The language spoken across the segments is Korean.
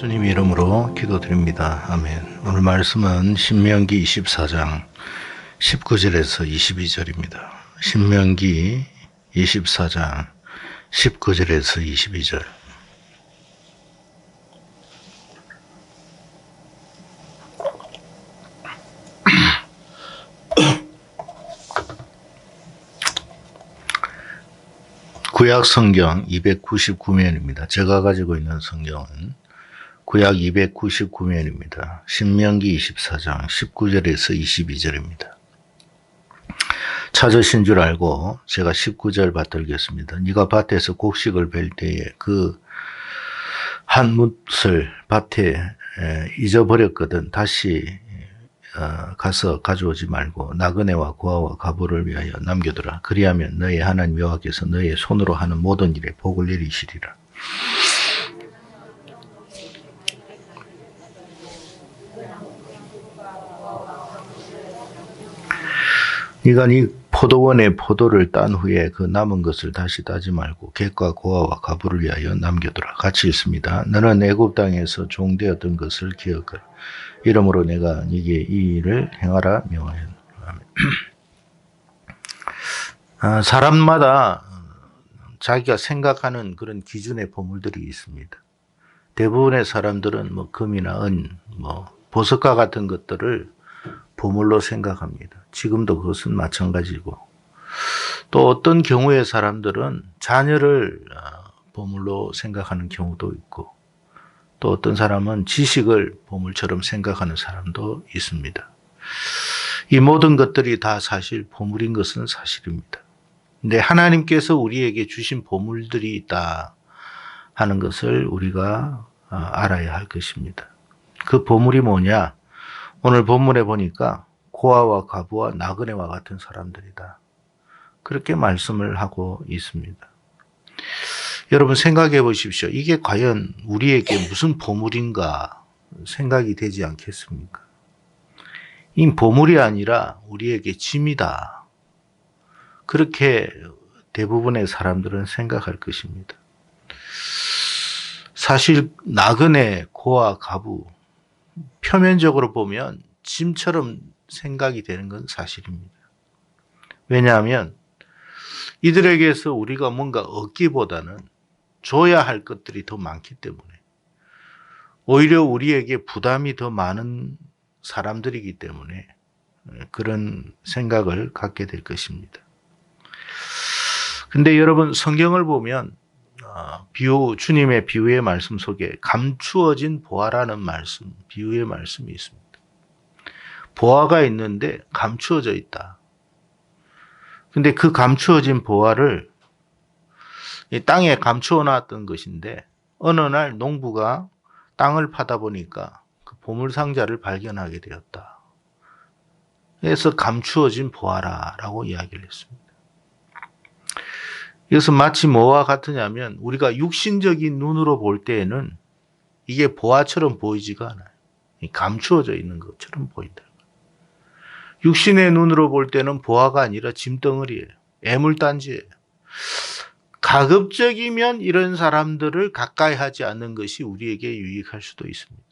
예수님 이름으로 기도드립니다. 아멘. 오늘 말씀은 신명기 24장 19절에서 22절입니다. 신명기 24장 19절에서 22절. 구약 성경 299면입니다. 제가 가지고 있는 성경은 구약 299면입니다. 신명기 24장 19절에서 22절입니다. 찾으신 줄 알고 제가 19절 받들겠습니다. 네가 밭에서 곡식을 벨 때에 그 한 뭇을 밭에 잊어버렸거든 다시 가서 가져오지 말고 나그네와 고아와 과부를 위하여 남겨두라. 그리하면 너의 하나님 여호와께서 너의 손으로 하는 모든 일에 복을 내리시리라. 네가 네 포도원의 포도를 딴 후에 그 남은 것을 다시 따지 말고 객과 고아와 과부를 위하여 남겨두라. 같이 읽습니다. 너는 애굽 땅에서 종되었던 것을 기억하라. 이러므로 내가 네게 이 일을 행하라 명하였노라. 사람마다 자기가 생각하는 그런 기준의 보물들이 있습니다. 대부분의 사람들은 금이나 은, 보석과 같은 것들을 보물로 생각합니다. 지금도 그것은 마찬가지고, 또 어떤 경우의 사람들은 자녀를 보물로 생각하는 경우도 있고, 또 어떤 사람은 지식을 보물처럼 생각하는 사람도 있습니다. 이 모든 것들이 다 사실 보물인 것은 사실입니다. 근데 하나님께서 우리에게 주신 보물들이 있다 하는 것을 우리가 알아야 할 것입니다. 그 보물이 뭐냐? 오늘 본문에 보니까 고아와 과부와 나그네와 같은 사람들이다. 그렇게 말씀을 하고 있습니다. 여러분 생각해 보십시오. 이게 과연 우리에게 무슨 보물인가 생각이 되지 않겠습니까? 이 보물이 아니라 우리에게 짐이다. 그렇게 대부분의 사람들은 생각할 것입니다. 사실 나그네, 고아, 과부 표면적으로 보면 짐처럼 생각이 되는 건 사실입니다. 왜냐하면 이들에게서 우리가 뭔가 얻기보다는 줘야 할 것들이 더 많기 때문에, 오히려 우리에게 부담이 더 많은 사람들이기 때문에 그런 생각을 갖게 될 것입니다. 근데 여러분 성경을 보면 주님의 비유의 말씀 속에 감추어진 보화라는 말씀, 비유의 말씀이 있습니다. 보화가 있는데 감추어져 있다. 근데 그 감추어진 보화를 땅에 감추어 놨던 것인데 어느 날 농부가 땅을 파다 보니까 그 보물상자를 발견하게 되었다. 그래서 감추어진 보화라고 이야기를 했습니다. 이것은 마치 뭐와 같으냐면 우리가 육신적인 눈으로 볼 때에는 이게 보화처럼 보이지가 않아요. 감추어져 있는 것처럼 보인다. 육신의 눈으로 볼 때는 보화가 아니라 짐덩어리예요. 애물단지예요. 가급적이면 이런 사람들을 가까이 하지 않는 것이 우리에게 유익할 수도 있습니다.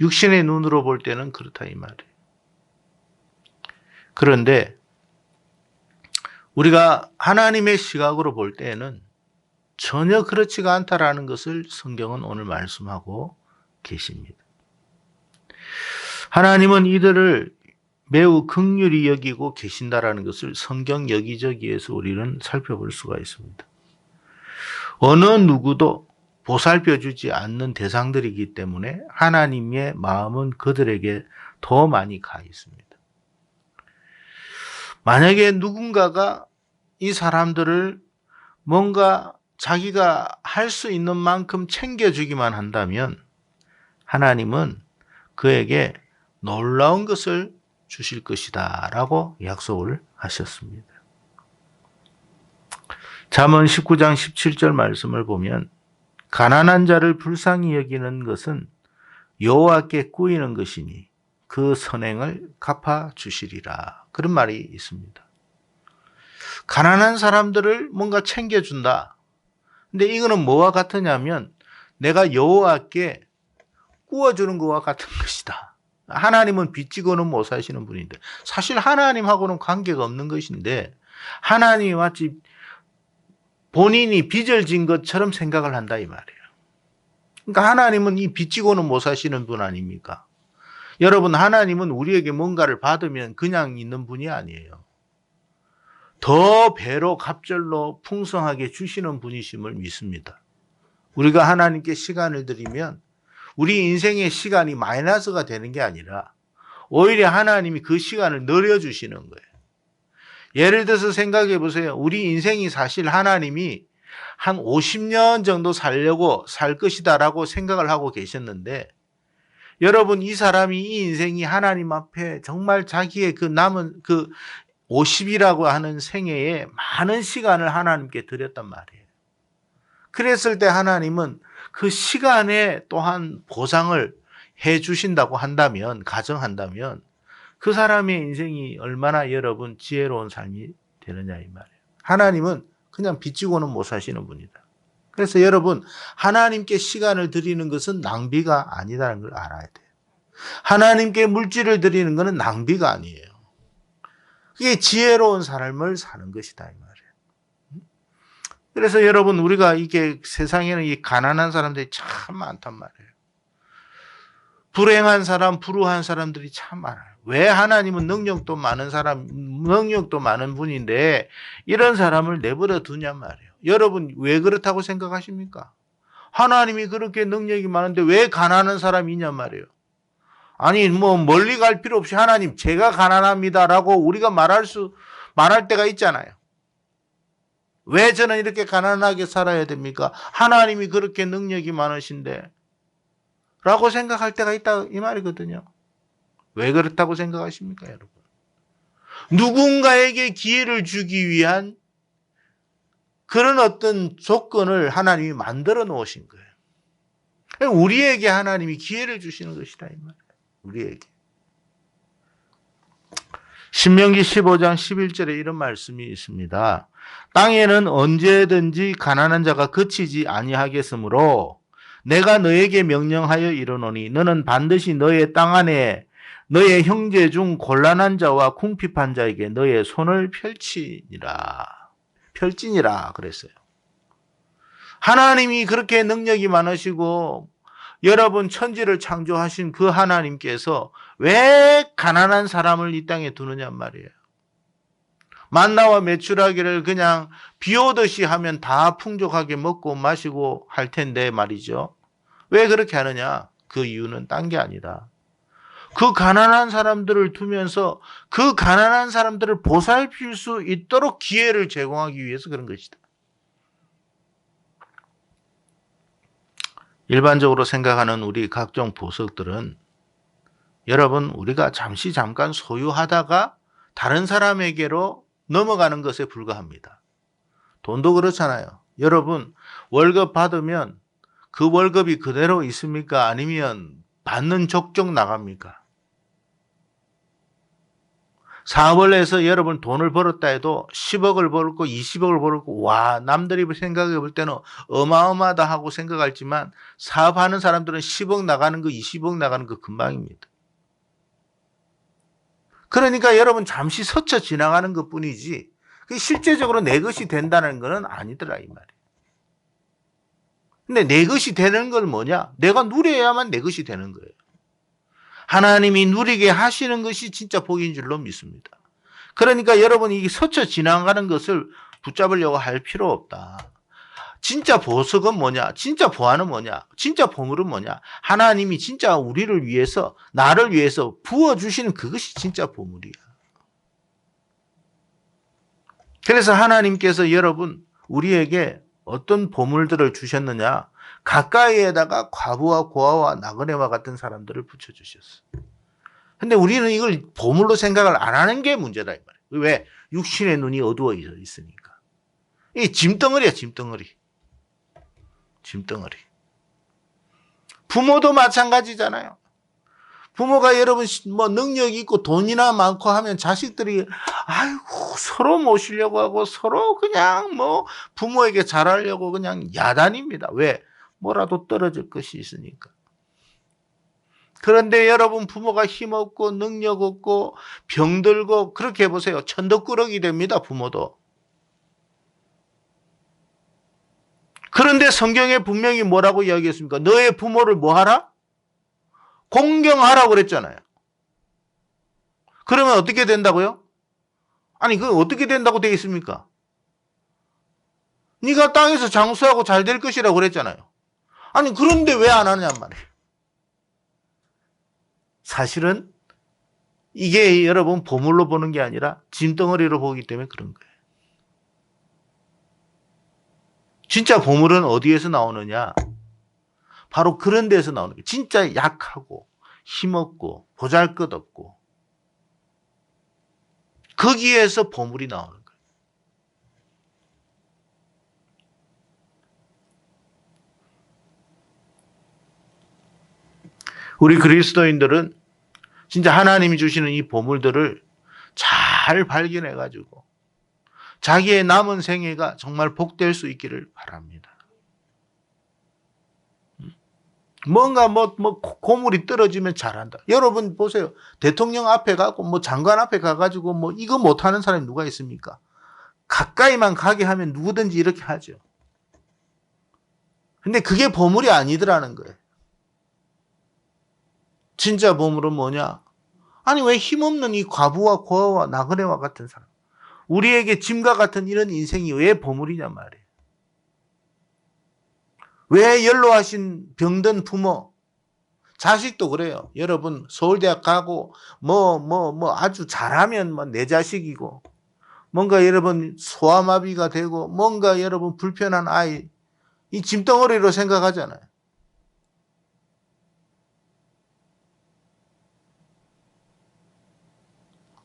육신의 눈으로 볼 때는 그렇다 이 말이에요. 그런데 우리가 하나님의 시각으로 볼 때에는 전혀 그렇지가 않다라는 것을 성경은 오늘 말씀하고 계십니다. 하나님은 이들을 매우 긍휼히 여기고 계신다라는 것을 성경 여기저기에서 우리는 살펴볼 수가 있습니다. 어느 누구도 보살펴주지 않는 대상들이기 때문에 하나님의 마음은 그들에게 더 많이 가 있습니다. 만약에 누군가가 이 사람들을 뭔가 자기가 할 수 있는 만큼 챙겨주기만 한다면 하나님은 그에게 놀라운 것을 주실 것이다 라고 약속을 하셨습니다. 잠언 19장 17절 말씀을 보면 가난한 자를 불쌍히 여기는 것은 여호와께 꾸이는 것이니 그 선행을 갚아주시리라. 그런 말이 있습니다. 가난한 사람들을 뭔가 챙겨준다. 근데 이거는 뭐와 같으냐면 내가 여호와께 구워주는 것과 같은 것이다. 하나님은 빚지고는 못 사시는 분인데 사실 하나님하고는 관계가 없는 것인데 하나님이 마치 본인이 빚을 진 것처럼 생각을 한다 이 말이에요. 그러니까 하나님은 이 빚지고는 못 사시는 분 아닙니까? 여러분, 하나님은 우리에게 뭔가를 받으면 그냥 있는 분이 아니에요. 더 배로 갑절로 풍성하게 주시는 분이심을 믿습니다. 우리가 하나님께 시간을 드리면 우리 인생의 시간이 마이너스가 되는 게 아니라 오히려 하나님이 그 시간을 늘려주시는 거예요. 예를 들어서 생각해 보세요. 우리 인생이 사실 하나님이 한 50년 정도 살려고 살 것이다라고 생각을 하고 계셨는데 여러분, 이 사람이 이 인생이 하나님 앞에 정말 자기의 그 남은 그 50이라고 하는 생애에 많은 시간을 하나님께 드렸단 말이에요. 그랬을 때 하나님은 그 시간에 또한 보상을 해 주신다고 한다면, 가정한다면 그 사람의 인생이 얼마나 여러분 지혜로운 삶이 되느냐 이 말이에요. 하나님은 그냥 빚지고는 못 사시는 분이다. 그래서 여러분, 하나님께 시간을 드리는 것은 낭비가 아니다는 걸 알아야 돼요. 하나님께 물질을 드리는 것은 낭비가 아니에요. 그게 지혜로운 삶을 사는 것이다 이 말이에요. 그래서 여러분, 우리가 이게 세상에는 이 가난한 사람들이 참 많단 말이에요. 불행한 사람, 불우한 사람들이 참 많아요. 왜 하나님은 능력도 많은 분인데 이런 사람을 내버려 두냔 말이에요. 여러분, 왜 그렇다고 생각하십니까? 하나님이 그렇게 능력이 많은데 왜 가난한 사람이 있냔 말이에요. 아니, 멀리 갈 필요 없이 하나님, 제가 가난합니다라고 우리가 말할 때가 있잖아요. 왜 저는 이렇게 가난하게 살아야 됩니까? 하나님이 그렇게 능력이 많으신데 라고 생각할 때가 있다 이 말이거든요. 왜 그렇다고 생각하십니까, 여러분? 누군가에게 기회를 주기 위한 그런 어떤 조건을 하나님이 만들어 놓으신 거예요. 우리에게 하나님이 기회를 주시는 것이다 이 말이에요. 우리에게. 신명기 15장 11절에 이런 말씀이 있습니다. 땅에는 언제든지 가난한 자가 그치지 아니하겠으므로 내가 너에게 명령하여 이르노니 너는 반드시 너의 땅 안에 너의 형제 중 곤란한 자와 궁핍한 자에게 너의 손을 펼지니라 그랬어요. 하나님이 그렇게 능력이 많으시고 여러분 천지를 창조하신 그 하나님께서 왜 가난한 사람을 이 땅에 두느냐 말이에요. 만나와 메추라기를 그냥 비 오듯이 하면 다 풍족하게 먹고 마시고 할 텐데 말이죠. 왜 그렇게 하느냐? 그 이유는 딴 게 아니라 그 가난한 사람들을 두면서 그 가난한 사람들을 보살필 수 있도록 기회를 제공하기 위해서 그런 것이다. 일반적으로 생각하는 우리 각종 보석들은 여러분, 우리가 잠깐 소유하다가 다른 사람에게로 넘어가는 것에 불과합니다. 돈도 그렇잖아요. 여러분, 월급 받으면 그 월급이 그대로 있습니까? 아니면 받는 족족 나갑니까? 사업을 해서 여러분 돈을 벌었다 해도 10억을 벌었고 20억을 벌었고 와, 남들이 생각해 볼 때는 어마어마하다 하고 생각할지만 사업하는 사람들은 10억 나가는 거 20억 나가는 거 금방입니다. 그러니까 여러분 잠시 스쳐 지나가는 것 뿐이지 실제적으로 내 것이 된다는 것은 아니더라 이 말이에요. 근데 내 것이 되는 건 뭐냐? 내가 누려야만 내 것이 되는 거예요. 하나님이 누리게 하시는 것이 진짜 복인 줄로 믿습니다. 그러니까 여러분이 이게 스쳐 지나가는 것을 붙잡으려고 할 필요 없다. 진짜 보석은 뭐냐? 진짜 보화는 뭐냐? 진짜 보물은 뭐냐? 하나님이 진짜 우리를 위해서, 나를 위해서 부어주시는 그것이 진짜 보물이야. 그래서 하나님께서 여러분 우리에게 어떤 보물들을 주셨느냐? 가까이에다가 과부와 고아와 나그네와 같은 사람들을 붙여주셨어. 근데 우리는 이걸 보물로 생각을 안 하는 게 문제다 이 말이에요. 왜? 육신의 눈이 어두워 있으니까. 이 짐덩어리야, 짐덩어리. 짐덩어리. 부모도 마찬가지잖아요. 부모가 여러분 능력이 있고 돈이나 많고 하면 자식들이 아이고 서로 모시려고 하고 서로 그냥 부모에게 잘하려고 그냥 야단입니다. 왜? 뭐라도 떨어질 것이 있으니까. 그런데 여러분 부모가 힘없고 능력 없고 병들고 그렇게 해보세요. 천덕꾸러기 됩니다. 부모도. 그런데 성경에 분명히 뭐라고 이야기했습니까? 너의 부모를 뭐 하라? 공경하라고 그랬잖아요. 그러면 어떻게 된다고요? 아니 그건 어떻게 된다고 되어 있습니까? 네가 땅에서 장수하고 잘 될 것이라고 그랬잖아요. 아니 그런데 왜 안 하냔 말이에요. 사실은 이게 여러분 보물로 보는 게 아니라 짐덩어리로 보기 때문에 그런 거예요. 진짜 보물은 어디에서 나오느냐? 바로 그런 데서 나오는 거예요. 진짜 약하고 힘없고 보잘것없고 거기에서 보물이 나오는 거예요. 우리 그리스도인들은 진짜 하나님이 주시는 이 보물들을 잘 발견해가지고 자기의 남은 생애가 정말 복될 수 있기를 바랍니다. 뭔가 고물이 떨어지면 잘한다. 여러분 보세요. 대통령 앞에 가고 장관 앞에 가가지고 이거 못하는 사람이 누가 있습니까? 가까이만 가게 하면 누구든지 이렇게 하죠. 근데 그게 보물이 아니더라는 거예요. 진짜 보물은 뭐냐? 아니 왜 힘없는 이 과부와 고아와 나그네와 같은 사람, 우리에게 짐과 같은 이런 인생이 왜 보물이냐 말이에요. 왜 연로하신 병든 부모, 자식도 그래요. 여러분 서울대학 가고 아주 잘하면 내 자식이고, 뭔가 여러분 소아마비가 되고 뭔가 여러분 불편한 아이, 이 짐덩어리로 생각하잖아요.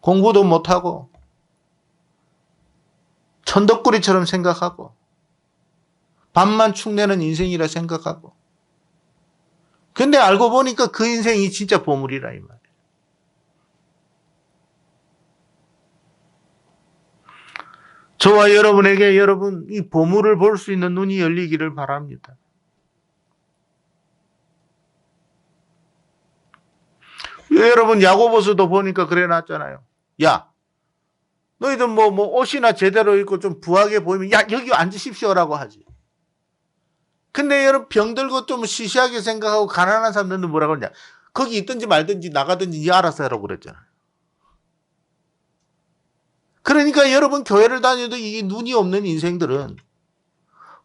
공부도 못하고 천덕꾸리처럼 생각하고 밥만 축내는 인생이라 생각하고, 근데 알고 보니까 그 인생이 진짜 보물이라 이 말이에요. 저와 여러분에게 여러분 이 보물을 볼 수 있는 눈이 열리기를 바랍니다. 여러분 야고보서도 보니까 그래 놨잖아요. 야, 너희들 옷이나 제대로 입고 좀 부하게 보이면 야 여기 앉으십시오라고 하지. 근데 여러분 병들고 좀 시시하게 생각하고 가난한 사람들은 뭐라고 하냐? 거기 있든지 말든지 나가든지 니 알아서 하라고 그랬잖아요. 그러니까 여러분 교회를 다녀도 이 눈이 없는 인생들은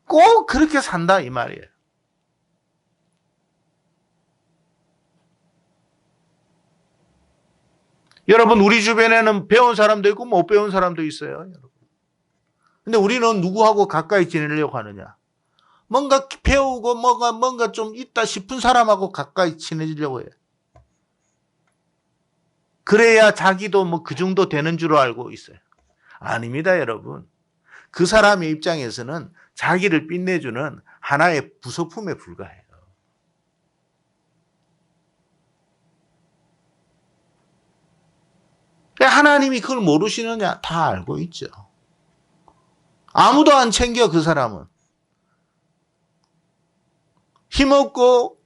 꼭 그렇게 산다 이 말이에요. 여러분 우리 주변에는 배운 사람도 있고 못 배운 사람도 있어요. 여러분. 근데 우리는 누구하고 가까이 지내려고 하느냐? 뭔가 배우고 뭔가 좀 있다 싶은 사람하고 가까이 친해지려고 해요. 그래야 자기도 그 정도 되는 줄 알고 있어요. 아닙니다, 여러분. 그 사람의 입장에서는 자기를 빛내주는 하나의 부속품에 불과해요. 하나님이 그걸 모르시느냐? 다 알고 있죠. 아무도 안 챙겨, 그 사람은. 힘없고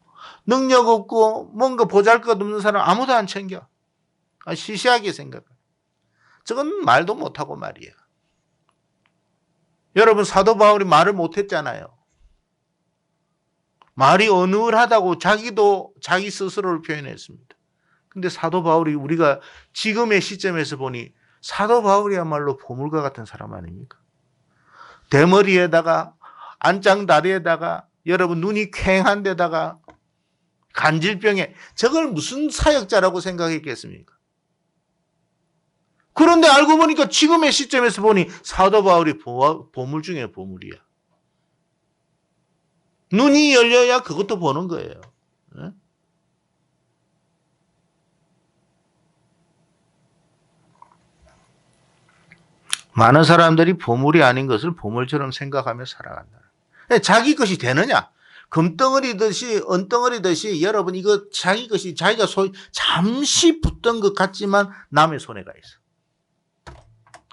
능력 없고 뭔가 보잘것없는 사람 아무도 안 챙겨. 시시하게 생각해. 저건 말도 못하고 말이야. 여러분 사도 바울이 말을 못했잖아요. 말이 어눌하다고 자기도 자기 스스로를 표현했습니다. 근데 사도 바울이 우리가 지금의 시점에서 보니 사도 바울이야말로 보물과 같은 사람 아닙니까? 대머리에다가 안짱다리에다가 여러분 눈이 퀭한 데다가 간질병에 저걸 무슨 사역자라고 생각했겠습니까? 그런데 알고 보니까 지금의 시점에서 보니 사도 바울이 보물 중에 보물이야. 눈이 열려야 그것도 보는 거예요. 네? 많은 사람들이 보물이 아닌 것을 보물처럼 생각하며 살아간다. 자기 것이 되느냐? 금덩어리듯이 은덩어리듯이 여러분 이거 자기 것이 자기가 잠시 붙던 것 같지만 남의 손에 가 있어.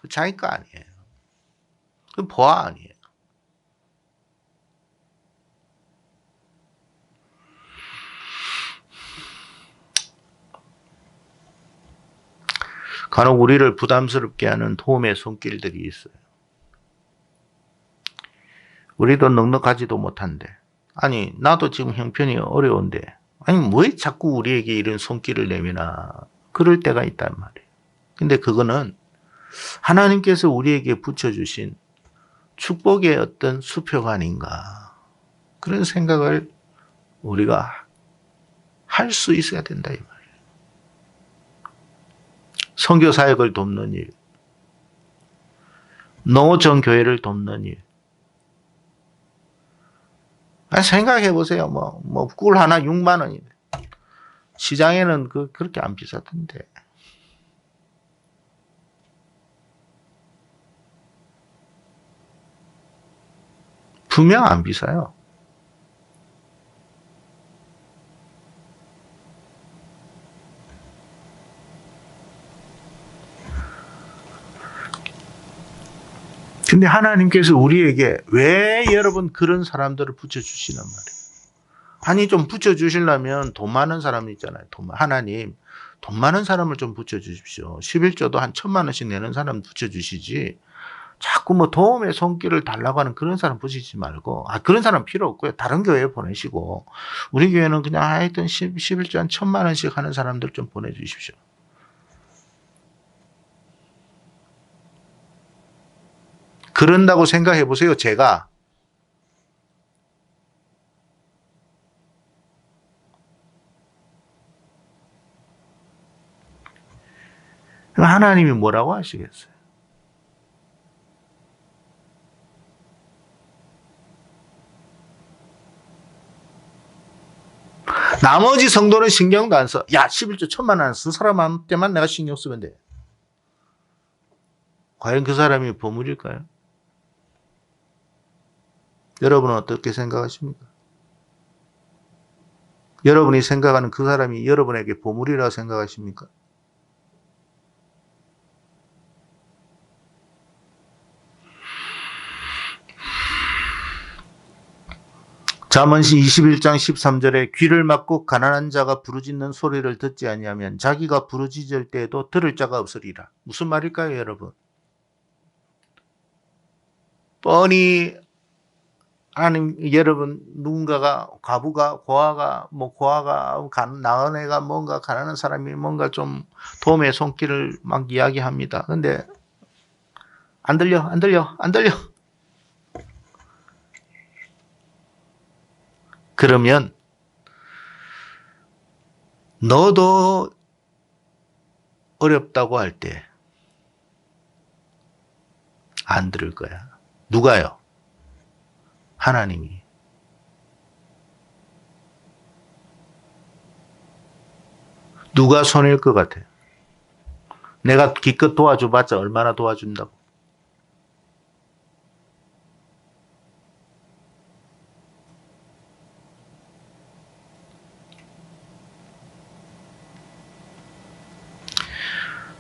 그 자기 거 아니에요. 그 보아 아니에요. 간혹 우리를 부담스럽게 하는 도움의 손길들이 있어요. 우리도 넉넉하지도 못한데, 아니 나도 지금 형편이 어려운데, 아니 왜 자꾸 우리에게 이런 손길을 내미나, 그럴 때가 있단 말이에요. 근데 그거는 하나님께서 우리에게 붙여주신 축복의 어떤 수표가 아닌가, 그런 생각을 우리가 할 수 있어야 된다 이 말이에요. 선교 사역을 돕는 일, 농어촌 교회를 돕는 일. 생각해 보세요. 꿀 하나 6만 원이네. 시장에는 그렇게 안 비싸던데. 분명 안 비싸요. 근데 하나님께서 우리에게 왜 여러분 그런 사람들을 붙여주시는 말이에요. 아니 좀 붙여주시려면 돈 많은 사람 있잖아요. 하나님 돈 많은 사람을 좀 붙여주십시오. 11조도 한 1,000만 원씩 내는 사람 붙여주시지, 자꾸 도움의 손길을 달라고 하는 그런 사람 붙이지 말고, 그런 사람 필요 없고요. 다른 교회에 보내시고, 우리 교회는 그냥 하여튼 11조 한 1,000만 원씩 하는 사람들 좀 보내주십시오. 그런다고 생각해 보세요. 제가 하나님이 뭐라고 하시겠어요? 나머지 성도는 신경도 안 써. 야, 11조 1,000만 원 쓴 사람한테만 내가 신경 쓰면 돼. 과연 그 사람이 보물일까요? 여러분은 어떻게 생각하십니까? 여러분이 생각하는 그 사람이 여러분에게 보물이라고 생각하십니까? 잠언시 21장 13절에 귀를 막고 가난한 자가 부르짖는 소리를 듣지 아니하면 자기가 부르짖을 때에도 들을 자가 없으리라. 무슨 말일까요, 여러분? 뻔히 여러분 누군가가 과부가 고아가 나은 애가 뭔가 가난한 사람이 뭔가 좀 도움의 손길을 막 이야기합니다. 근데 안 들려. 그러면 너도 어렵다고 할 때 안 들을 거야. 누가요? 하나님이. 누가 손해일 것 같아요? 내가 기껏 도와줘봤자 얼마나 도와준다고.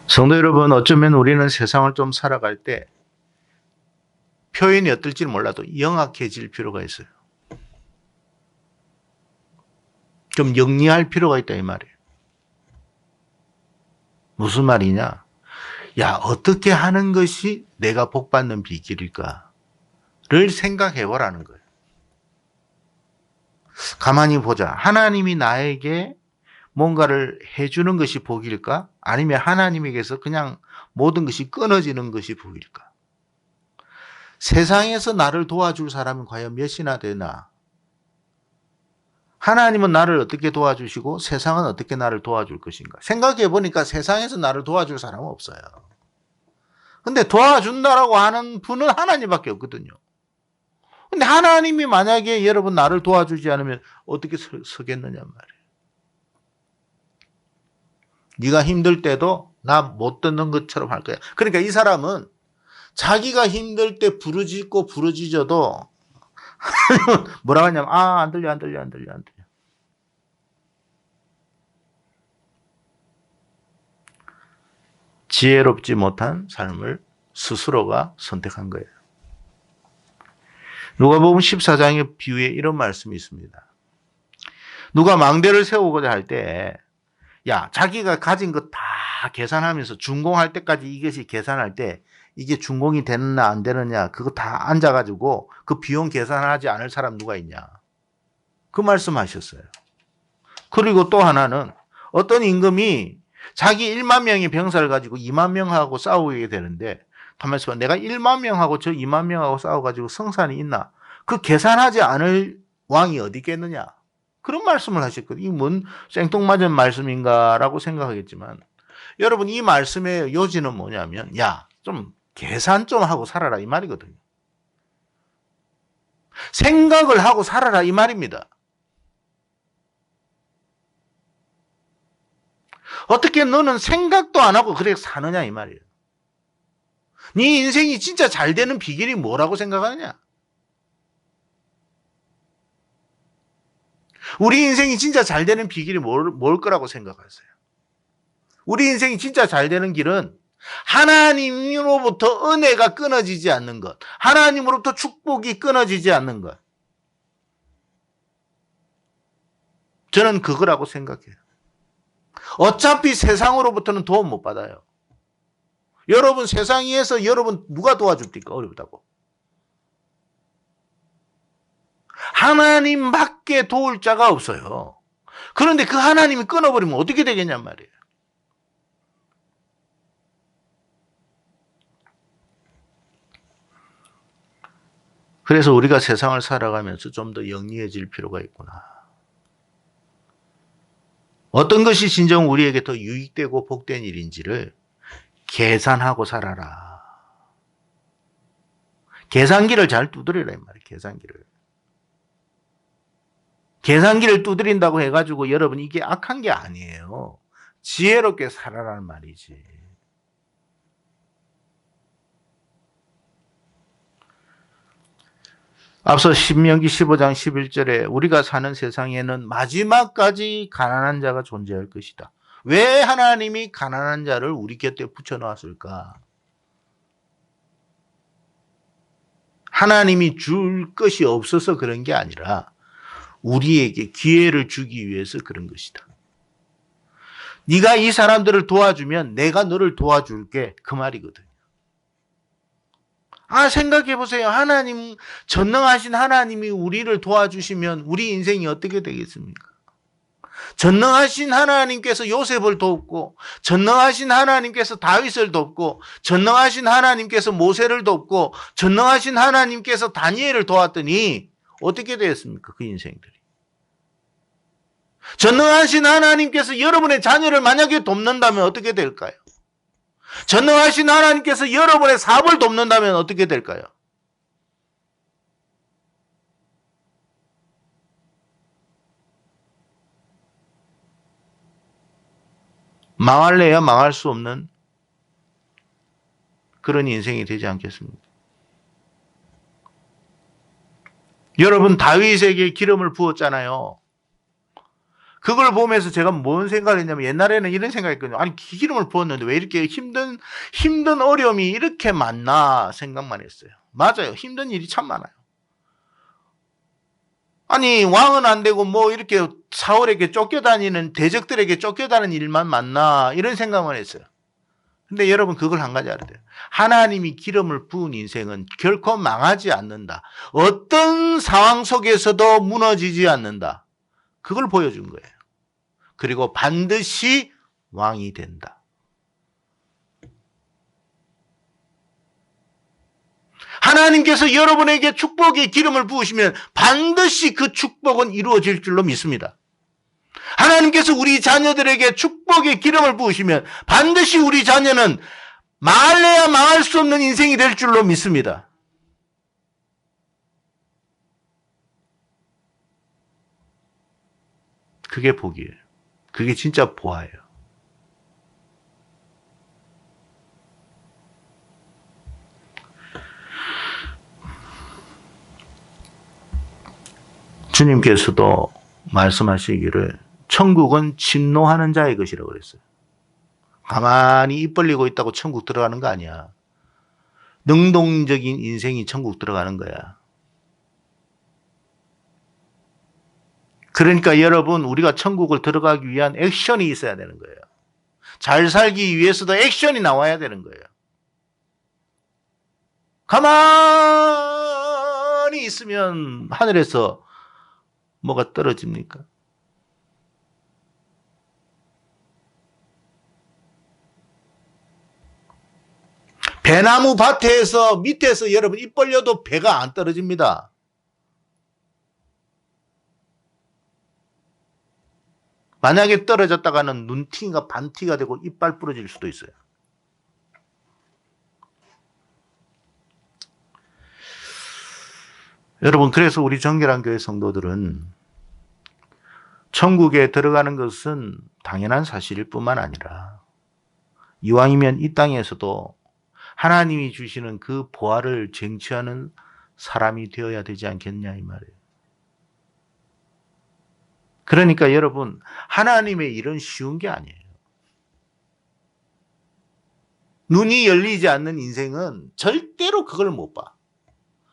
성도 여러분, 어쩌면 우리는 세상을 좀 살아갈 때 표현이 어떨지 몰라도 영악해질 필요가 있어요. 좀 영리할 필요가 있다 이 말이에요. 무슨 말이냐? 야, 어떻게 하는 것이 내가 복받는 비결일까를 생각해 보라는 거예요. 가만히 보자. 하나님이 나에게 뭔가를 해주는 것이 복일까? 아니면 하나님에게서 그냥 모든 것이 끊어지는 것이 복일까? 세상에서 나를 도와줄 사람은 과연 몇이나 되나? 하나님은 나를 어떻게 도와주시고 세상은 어떻게 나를 도와줄 것인가? 생각해 보니까 세상에서 나를 도와줄 사람은 없어요. 근데 도와준다라고 하는 분은 하나님밖에 없거든요. 근데 하나님이 만약에 여러분 나를 도와주지 않으면 어떻게 서겠느냐 말이에요. 네가 힘들 때도 나 못 듣는 것처럼 할 거야. 그러니까 이 사람은 자기가 힘들 때 부르짖어도 뭐라고 하냐면 안 들려. 지혜롭지 못한 삶을 스스로가 선택한 거예요. 누가복음 14장의 비유에 이런 말씀이 있습니다. 누가 망대를 세우고자 할 때 야, 자기가 가진 거 다 계산하면서 준공할 때까지 이것이 계산할 때 이게 준공이 되느냐 안 되느냐 그거 다 앉아가지고 그 비용 계산하지 않을 사람 누가 있냐. 그 말씀하셨어요. 그리고 또 하나는 어떤 임금이 자기 1만 명의 병사를 가지고 2만 명하고 싸우게 되는데 가만있어 봐. 내가 1만 명하고 저 2만 명하고 싸워가지고 성산이 있나? 그 계산하지 않을 왕이 어디 있겠느냐? 그런 말씀을 하셨거든요. 이게 뭔 생뚱맞은 말씀인가라고 생각하겠지만 여러분 이 말씀의 요지는 뭐냐면 야, 좀 계산 좀 하고 살아라 이 말이거든요. 생각을 하고 살아라 이 말입니다. 어떻게 너는 생각도 안 하고 그렇게 사느냐 이 말이에요. 네 인생이 진짜 잘 되는 비결이 뭐라고 생각하느냐? 우리 인생이 진짜 잘 되는 비결이 뭘 거라고 생각하세요? 우리 인생이 진짜 잘 되는 길은 하나님으로부터 은혜가 끊어지지 않는 것, 하나님으로부터 축복이 끊어지지 않는 것. 저는 그거라고 생각해요. 어차피 세상으로부터는 도움 못 받아요. 여러분 세상에서 여러분 누가 도와줍니까? 어렵다고. 하나님밖에 도울 자가 없어요. 그런데 그 하나님이 끊어버리면 어떻게 되겠냔 말이에요. 그래서 우리가 세상을 살아가면서 좀 더 영리해질 필요가 있구나. 어떤 것이 진정 우리에게 더 유익되고 복된 일인지를 계산하고 살아라. 계산기를 잘 두드리라 이 말이에요. 계산기를. 계산기를 두드린다고 해가지고 여러분 이게 악한 게 아니에요. 지혜롭게 살아라는 말이지. 앞서 신명기 15장 11절에 우리가 사는 세상에는 마지막까지 가난한 자가 존재할 것이다. 왜 하나님이 가난한 자를 우리 곁에 붙여놓았을까? 하나님이 줄 것이 없어서 그런 게 아니라 우리에게 기회를 주기 위해서 그런 것이다. 네가 이 사람들을 도와주면 내가 너를 도와줄게 그 말이거든요. 생각해 보세요. 하나님, 전능하신 하나님이 우리를 도와주시면 우리 인생이 어떻게 되겠습니까? 전능하신 하나님께서 요셉을 돕고, 전능하신 하나님께서 다윗을 돕고, 전능하신 하나님께서 모세를 돕고, 전능하신 하나님께서 다니엘을 도왔더니 어떻게 되었습니까? 그 인생들이. 전능하신 하나님께서 여러분의 자녀를 만약에 돕는다면 어떻게 될까요? 전능하신 하나님께서 여러분의 사업을 돕는다면 어떻게 될까요? 망할래야 망할 수 없는 그런 인생이 되지 않겠습니까? 여러분 다윗에게 기름을 부었잖아요. 그걸 보면서 제가 뭔 생각을 했냐면 옛날에는 이런 생각했거든요. 아니 기름을 부었는데 왜 이렇게 힘든 어려움이 이렇게 많나 생각만 했어요. 맞아요. 힘든 일이 참 많아요. 아니 왕은 안 되고 뭐 이렇게 사울에게 쫓겨다니는 대적들에게 쫓겨다니는 일만 많나 이런 생각만 했어요. 근데 여러분 그걸 한 가지 알아야 돼요. 하나님이 기름을 부은 인생은 결코 망하지 않는다. 어떤 상황 속에서도 무너지지 않는다. 그걸 보여준 거예요. 그리고 반드시 왕이 된다. 하나님께서 여러분에게 축복의 기름을 부으시면 반드시 그 축복은 이루어질 줄로 믿습니다. 하나님께서 우리 자녀들에게 축복의 기름을 부으시면 반드시 우리 자녀는 망할래야 망할 수 없는 인생이 될 줄로 믿습니다. 그게 복이에요. 그게 진짜 보아예요. 주님께서도 말씀하시기를 천국은 진노하는 자의 것이라고 그랬어요. 가만히 입 벌리고 있다고 천국 들어가는 거 아니야. 능동적인 인생이 천국 들어가는 거야. 그러니까 여러분, 우리가 천국을 들어가기 위한 액션이 있어야 되는 거예요. 잘 살기 위해서도 액션이 나와야 되는 거예요. 가만히 있으면 하늘에서 뭐가 떨어집니까? 배나무 밭에서 밑에서 여러분 입 벌려도 배가 안 떨어집니다. 만약에 떨어졌다가는 눈티가 반티가 되고 이빨 부러질 수도 있어요. 여러분, 그래서 우리 정결한 교회 성도들은 천국에 들어가는 것은 당연한 사실일 뿐만 아니라 이왕이면 이 땅에서도 하나님이 주시는 그 보화를 쟁취하는 사람이 되어야 되지 않겠냐 이 말이에요. 그러니까 여러분, 하나님의 일은 쉬운 게 아니에요. 눈이 열리지 않는 인생은 절대로 그걸 못 봐.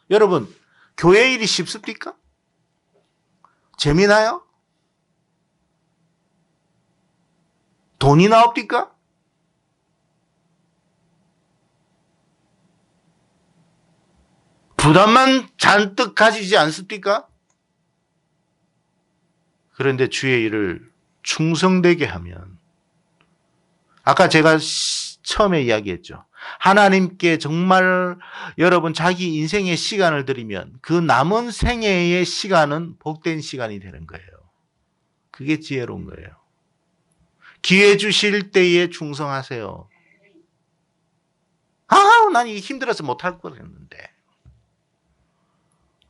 여러분, 교회 일이 쉽습니까? 재미나요? 돈이 나옵니까? 부담만 잔뜩 가지지 않습니까? 그런데 주의 일을 충성되게 하면, 아까 제가 처음에 이야기했죠. 하나님께 정말 여러분 자기 인생의 시간을 드리면 그 남은 생애의 시간은 복된 시간이 되는 거예요. 그게 지혜로운 거예요. 기회 주실 때에 충성하세요. 난 이게 힘들어서 못할 거였는데.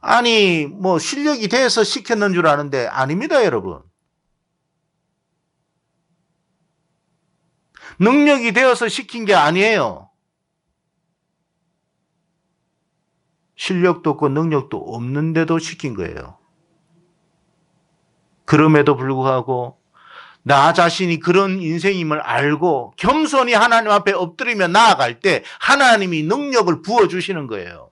아니, 뭐 실력이 돼서 시켰는 줄 아는데 아닙니다, 여러분. 능력이 되어서 시킨 게 아니에요. 실력도 없고 능력도 없는데도 시킨 거예요. 그럼에도 불구하고 나 자신이 그런 인생임을 알고 겸손히 하나님 앞에 엎드리며 나아갈 때 하나님이 능력을 부어주시는 거예요.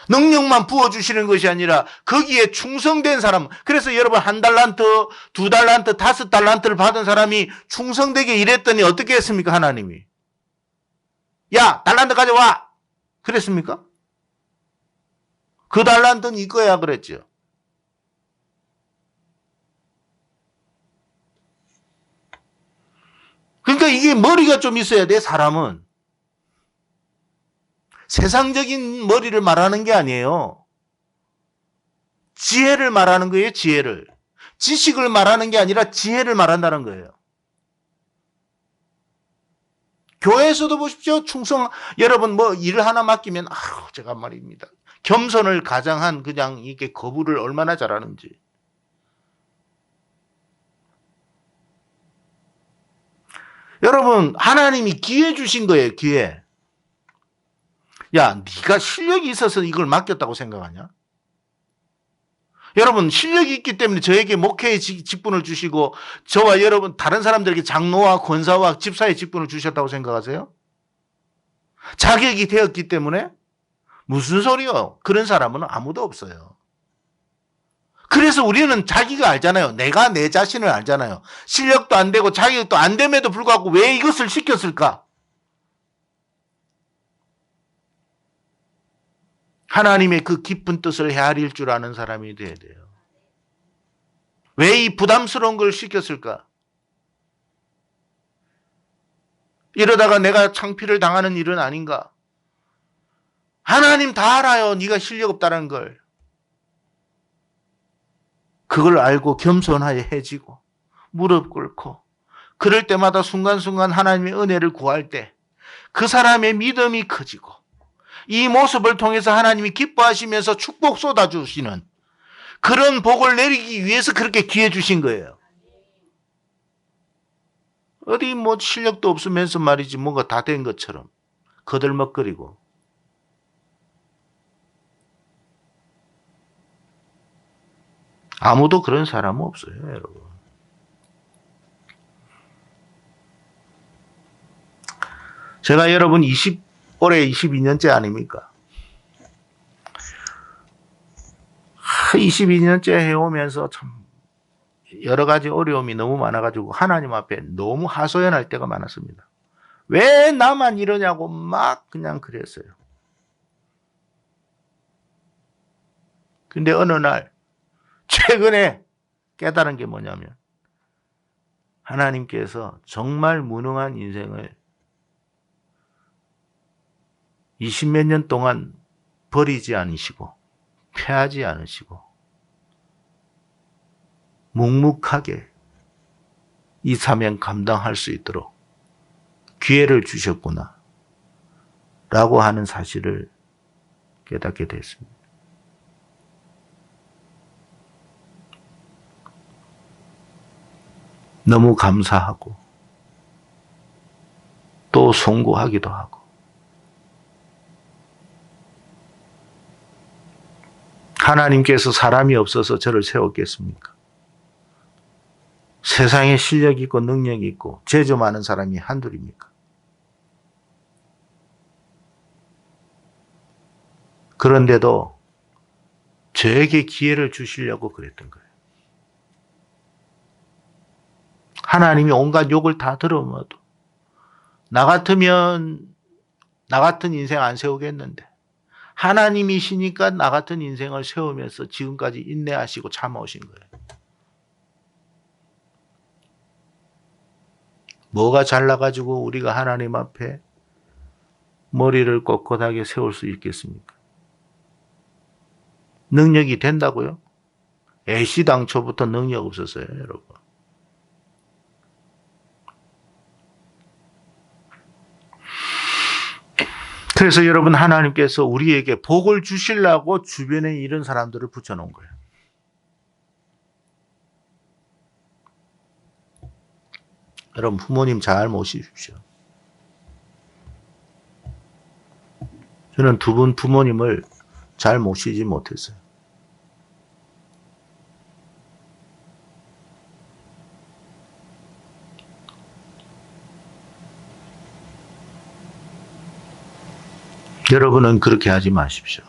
능력만 부어주시는 것이 아니라 거기에 충성된 사람, 그래서 여러분 1달란트, 2달란트, 5달란트를 받은 사람이 충성되게 일했더니 어떻게 했습니까? 하나님이. 야, 달란트 가져와! 그랬습니까? 그 달란트는 이거야 그랬죠. 그러니까 이게 머리가 좀 있어야 돼, 사람은. 세상적인 머리를 말하는 게 아니에요. 지혜를 말하는 거예요, 지혜를. 지식을 말하는 게 아니라 지혜를 말한다는 거예요. 교회에서도 보십시오. 여러분 뭐 일을 하나 맡기면, 제가 말입니다. 겸손을 가장한 그냥 이게 거부를 얼마나 잘하는지. 여러분, 하나님이 기회 주신 거예요, 기회. 야, 네가 실력이 있어서 이걸 맡겼다고 생각하냐? 여러분, 실력이 있기 때문에 저에게 목회의 직분을 주시고 저와 여러분 다른 사람들에게 장로와 권사와 집사의 직분을 주셨다고 생각하세요? 자격이 되었기 때문에? 무슨 소리요? 그런 사람은 아무도 없어요. 그래서 우리는 자기가 알잖아요. 내가 내 자신을 알잖아요. 실력도 안 되고 자격도 안 됨에도 불구하고 왜 이것을 시켰을까? 하나님의 그 깊은 뜻을 헤아릴 줄 아는 사람이 돼야 돼요. 왜 이 부담스러운 걸 시켰을까? 이러다가 내가 창피를 당하는 일은 아닌가? 하나님 다 알아요. 네가 실력 없다는 걸. 그걸 알고 겸손해지고 무릎 꿇고 그럴 때마다 순간순간 하나님의 은혜를 구할 때 그 사람의 믿음이 커지고 이 모습을 통해서 하나님이 기뻐하시면서 축복 쏟아주시는 그런 복을 내리기 위해서 그렇게 기회 주신 거예요. 어디 뭐 실력도 없으면서 말이지 뭔가 다 된 것처럼 거들먹거리고. 아무도 그런 사람은 없어요, 여러분. 제가 여러분 올해 22년째 아닙니까? 22년째 해오면서 참 여러 가지 어려움이 너무 많아가지고 하나님 앞에 너무 하소연할 때가 많았습니다. 왜 나만 이러냐고 막 그냥 그랬어요. 근데 어느 날 최근에 깨달은 게 뭐냐면 하나님께서 정말 무능한 인생을 20몇 년 동안 버리지 않으시고 패하지 않으시고 묵묵하게 이 사명 감당할 수 있도록 기회를 주셨구나 라고 하는 사실을 깨닫게 됐습니다. 너무 감사하고 또 송구하기도 하고 하나님께서 사람이 없어서 저를 세웠겠습니까? 세상에 실력 있고 능력 있고 재주 많은 사람이 한둘입니까? 그런데도 저에게 기회를 주시려고 그랬던 거예요. 하나님이 온갖 욕을 다 들어먹어도 나 같으면 나 같은 인생 안 세우겠는데 하나님이시니까 나 같은 인생을 세우면서 지금까지 인내하시고 참아오신 거예요. 뭐가 잘나가지고 우리가 하나님 앞에 머리를 꼿꼿하게 세울 수 있겠습니까? 능력이 된다고요? 애시당초부터 능력 없었어요, 여러분. 그래서 여러분 하나님께서 우리에게 복을 주시려고 주변에 이런 사람들을 붙여놓은 거예요. 여러분 부모님 잘 모시십시오. 저는 두 분 부모님을 잘 모시지 못했어요. 여러분은 그렇게 하지 마십시오.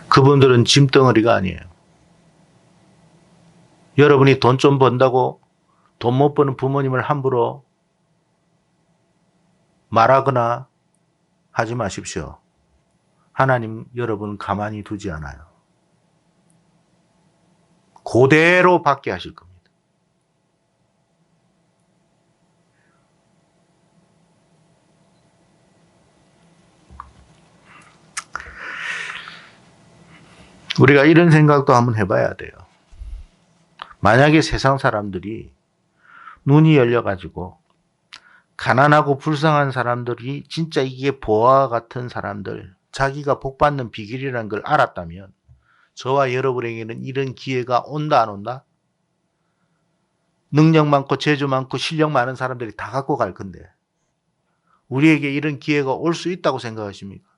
그분들은 짐덩어리가 아니에요. 여러분이 돈 좀 번다고 돈 못 버는 부모님을 함부로 말하거나 하지 마십시오. 하나님 여러분 가만히 두지 않아요. 그대로 받게 하실 겁니다. 우리가 이런 생각도 한번 해봐야 돼요. 만약에 세상 사람들이 눈이 열려가지고 가난하고 불쌍한 사람들이 진짜 이게 보아와 같은 사람들, 자기가 복받는 비결이라는 걸 알았다면 저와 여러분에게는 이런 기회가 온다 안 온다? 능력 많고 재주 많고 실력 많은 사람들이 다 갖고 갈 건데 우리에게 이런 기회가 올 수 있다고 생각하십니까?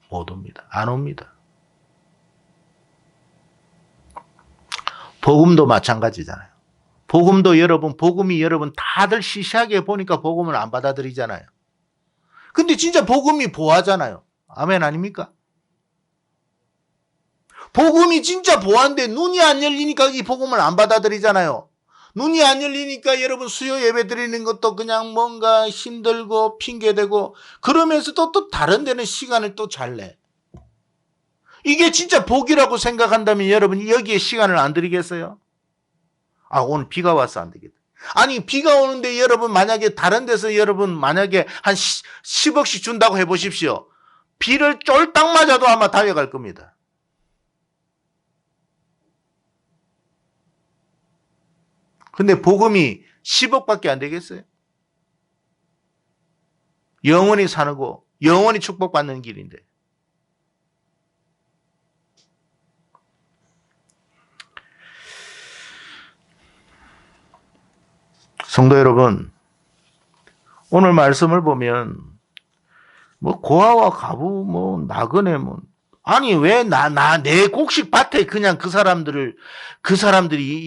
못 옵니다. 안 옵니다. 복음도 마찬가지잖아요. 복음도 여러분, 복음이 여러분 다들 시시하게 보니까 복음을 안 받아들이잖아요. 근데 진짜 복음이 보아잖아요. 아멘 아닙니까? 복음이 진짜 보아인데 눈이 안 열리니까 이 복음을 안 받아들이잖아요. 눈이 안 열리니까 여러분 수요 예배 드리는 것도 그냥 뭔가 힘들고 핑계대고 그러면서도 또 다른 데는 시간을 또 잘 내. 이게 진짜 복이라고 생각한다면 여러분 여기에 시간을 안 드리겠어요? 아 오늘 비가 와서 안 되겠다. 아니 비가 오는데 여러분 만약에 다른 데서 여러분 만약에 한 10억씩 준다고 해보십시오. 비를 쫄딱 맞아도 아마 달려갈 겁니다. 근데 복음이 10억밖에 안 되겠어요? 영원히 사는 거, 영원히 축복받는 길인데. 성도 여러분, 오늘 말씀을 보면 뭐 고아와 가부 뭐 나그네 뭐 아니 왜 내 곡식 밭에 그냥 그 사람들이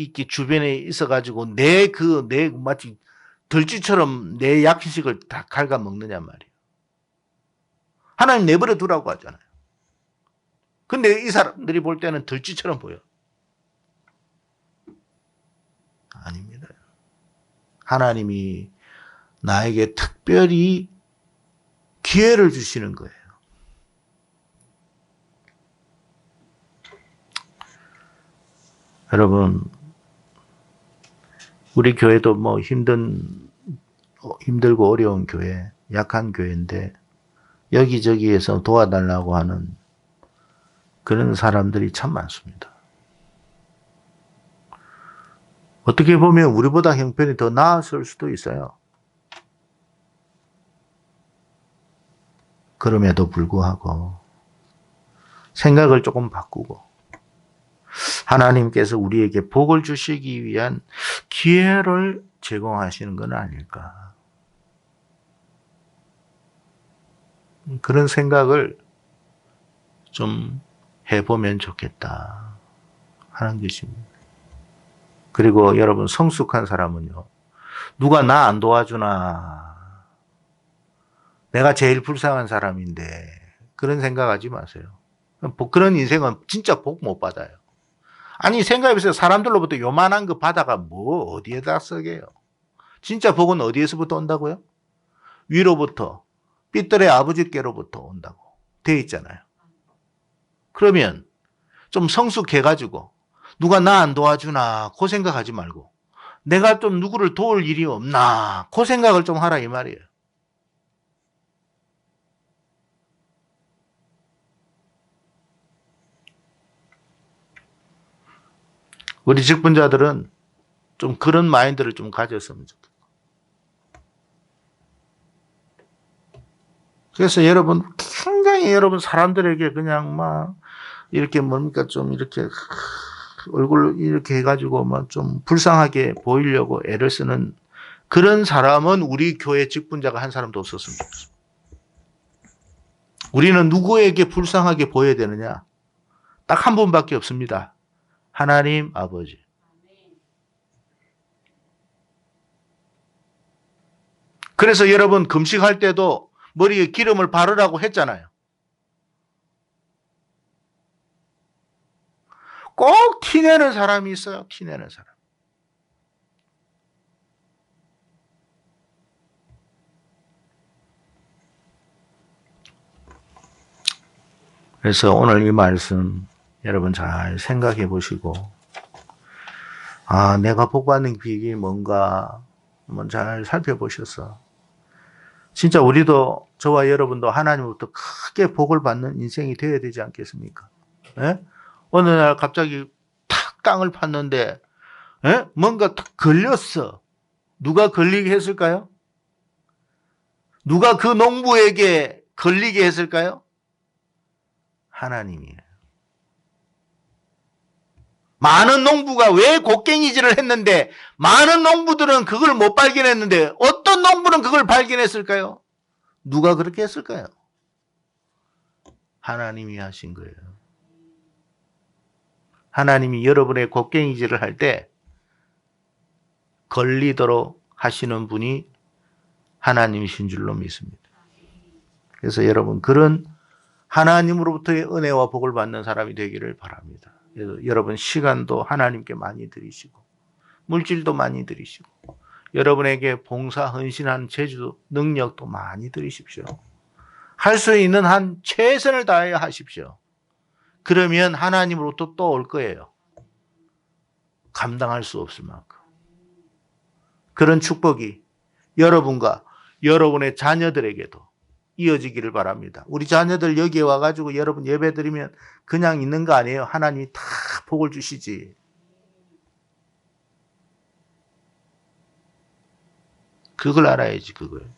이렇게 주변에 있어가지고 마치 들쥐처럼 내 약식을 다 갉아먹느냐 말이에요. 하나님 내버려 두라고 하잖아요. 근데 이 사람들이 볼 때는 들쥐처럼 보여. 아닙니다. 하나님이 나에게 특별히 기회를 주시는 거예요. 여러분, 우리 교회도 뭐 힘들고 어려운 교회, 약한 교회인데 여기저기에서 도와달라고 하는 그런 사람들이 참 많습니다. 어떻게 보면 우리보다 형편이 더 나았을 수도 있어요. 그럼에도 불구하고 생각을 조금 바꾸고 하나님께서 우리에게 복을 주시기 위한 기회를 제공하시는 건 아닐까. 그런 생각을 좀 해보면 좋겠다 하는 것입니다. 그리고 여러분, 성숙한 사람은요, 누가 나 안 도와주나, 내가 제일 불쌍한 사람인데, 그런 생각하지 마세요. 그런 인생은 진짜 복 못 받아요. 아니, 생각해보세요. 사람들로부터 요만한 거 받아가 뭐 어디에다 쓰게요. 진짜 복은 어디에서부터 온다고요? 위로부터, 삐뚤의 아버지께로부터 온다고 돼 있잖아요. 그러면 좀 성숙해가지고 누가 나 안 도와주나 그 생각하지 말고 내가 좀 누구를 도울 일이 없나 그 생각을 좀 하라 이 말이에요. 우리 직분자들은 좀 그런 마인드를 좀 가졌으면 좋겠어요. 그래서 여러분, 굉장히 여러분 사람들에게 그냥 막 이렇게 뭡니까 좀 이렇게 얼굴 이렇게 해가지고 막 좀 불쌍하게 보이려고 애를 쓰는 그런 사람은 우리 교회 직분자가 한 사람도 없었으면 좋겠습니다. 우리는 누구에게 불쌍하게 보여야 되느냐? 딱 한 분밖에 없습니다. 하나님 아버지. 그래서 여러분 금식할 때도 머리에 기름을 바르라고 했잖아요. 꼭 티내는 사람이 있어요. 티내는 사람. 그래서 오늘 이 말씀 여러분 잘 생각해 보시고, 아, 내가 복받는 비결이 뭔가 한번 잘 살펴보셔서 진짜 우리도 저와 여러분도 하나님으로부터 크게 복을 받는 인생이 되어야 되지 않겠습니까? 예? 어느 날 갑자기 탁 땅을 팠는데 예? 뭔가 탁 걸렸어. 누가 걸리게 했을까요? 누가 그 농부에게 걸리게 했을까요? 하나님이에요. 많은 농부가 왜 곡괭이질을 했는데 많은 농부들은 그걸 못 발견했는데 어떤 농부는 그걸 발견했을까요? 누가 그렇게 했을까요? 하나님이 하신 거예요. 하나님이 여러분의 곡괭이질을 할 때 걸리도록 하시는 분이 하나님이신 줄로 믿습니다. 그래서 여러분 그런 하나님으로부터의 은혜와 복을 받는 사람이 되기를 바랍니다. 그래서 여러분 시간도 하나님께 많이 드리시고 물질도 많이 드리시고 여러분에게 봉사 헌신한 재주 능력도 많이 드리십시오. 할 수 있는 한 최선을 다하여 하십시오. 그러면 하나님으로부터 또 올 거예요. 감당할 수 없을 만큼. 그런 축복이 여러분과 여러분의 자녀들에게도 이어지기를 바랍니다. 우리 자녀들 여기에 와가지고 여러분 예배 드리면 그냥 있는 거 아니에요. 하나님이 다 복을 주시지. 그걸 알아야지, 그걸.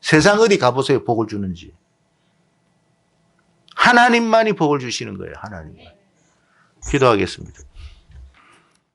세상 어디 가보세요, 복을 주는지. 하나님만이 복을 주시는 거예요, 하나님만. 기도하겠습니다.